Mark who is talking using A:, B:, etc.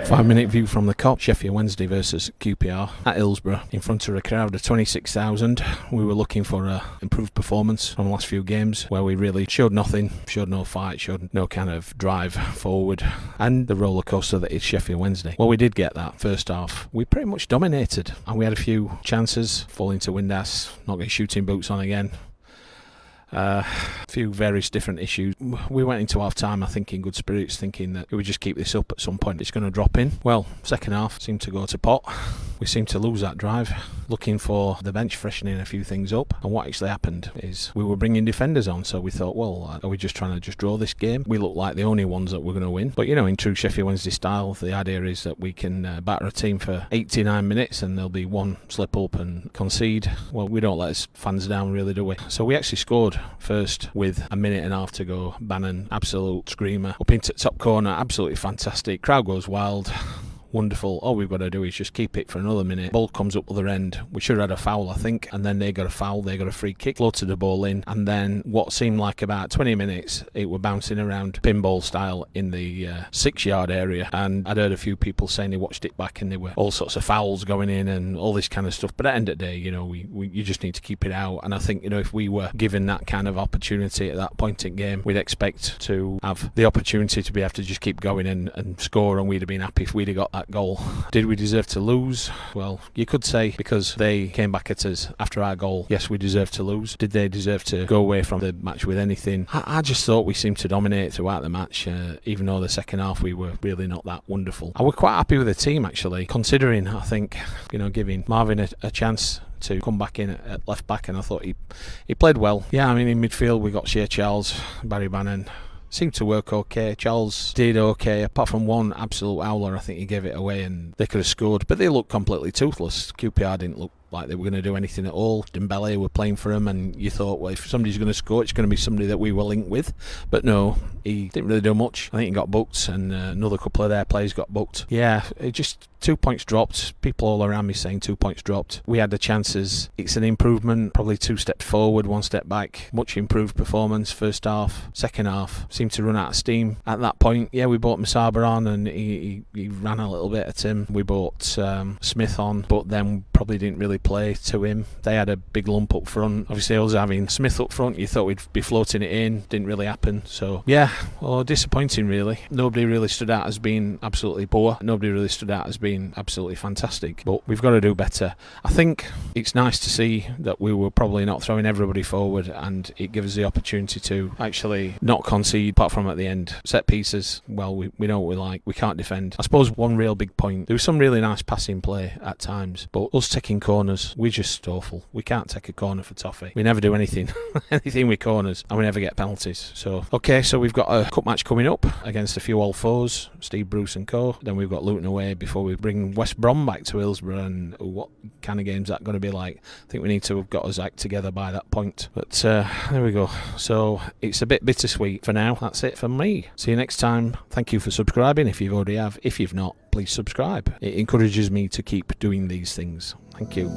A: 5-minute view from the Cop, Sheffield Wednesday versus QPR at Hillsborough in front of a crowd of 26,000. We were looking for an improved performance from the last few games where we really showed nothing, showed no fight, showed no kind of drive forward, and the roller coaster that is Sheffield Wednesday. Well, we did get that first half. We pretty much dominated, and we had a few chances, falling to Windass, not getting shooting boots on again. A few various different issues. We went into half time, I think, in good spirits, thinking that we would just keep this up at some point. It's going to drop in. Well, second half seemed to go to pot. We seemed to lose that drive, looking for the bench, freshening a few things up. And what actually happened is we were bringing defenders on, so we thought, well, are we just trying to just draw this game? We look like the only ones that were going to win. But, you know, in true Sheffield Wednesday style, the idea is that we can batter a team for 89 minutes and there'll be one slip up and concede. Well, we don't let us fans down, really, do we? So we actually scored first with a minute and a half to go. Bannon, absolute screamer, up into the top corner, absolutely fantastic. Crowd goes wild. Wonderful. All we've got to do is just keep it for another minute. Ball comes up other end. We should have had a foul, I think, and then they got a foul. They got a free kick, floated the ball in, and then what seemed like about 20 minutes, it were bouncing around pinball style in the 6-yard area. And I'd heard a few people saying they watched it back and there were all sorts of fouls going in and all this kind of stuff. But at the end of the day, you know, you just need to keep it out. And I think, you know, if we were given that kind of opportunity at that point in game, we'd expect to have the opportunity to be able to just keep going and score, and we'd have been happy if we'd have got that goal. Did we deserve to lose? Well, you could say, because they came back at us after our goal, yes, we deserved to lose. Did they deserve to go away from the match with anything? I just thought we seemed to dominate throughout the match, even though the second half we were really not that wonderful. I was quite happy with the team, actually, considering, I think, you know, giving Marvin a chance to come back in at left back, and I thought he played well. Yeah, I mean, in midfield we got Shea Charles, Barry Bannon. Seemed to work okay. Charles did okay, apart from one absolute howler. I think he gave it away and they could have scored, but they looked completely toothless. QPR didn't look like they were going to do anything at all. Dembele were playing for him, and you thought, well, if somebody's going to score, it's going to be somebody that we were linked with. But no, he didn't really do much. I think he got booked, and another couple of their players got booked. Yeah, it just 2 points dropped. People all around me saying 2 points dropped. We had the chances. It's an improvement, probably 2 steps forward, 1 step back. Much improved performance first half. Second half seemed to run out of steam. At that point, yeah, we brought Masaba on, and he ran a little bit at him. We brought Smith on, but then probably didn't really play to him. They had a big lump up front. Obviously, us having Smith up front, you thought we'd be floating it in. Didn't really happen. So yeah, well, disappointing really. Nobody really stood out as being absolutely poor. Nobody really stood out as being absolutely fantastic. But we've got to do better. I think it's nice to see that we were probably not throwing everybody forward, and it gives us the opportunity to actually not concede, apart from at the end. Set pieces, well, we know what we like. We can't defend. I suppose one real big point, there was some really nice passing play at times, but us taking corners, we're just awful. We can't take a corner for toffee. We never do anything with corners, and we never get penalties. So okay, so we've got a cup match coming up against a few old foes, Steve Bruce and co. Then we've got Luton away before we bring West Brom back to Hillsborough, and what kind of game's that going to be like? I think we need to have got us act together by that point. But there we go. So it's a bit bittersweet for now. That's it from me. See you next time. Thank you for subscribing if you've already have. If you've not, please subscribe. It encourages me to keep doing these things. Thank you.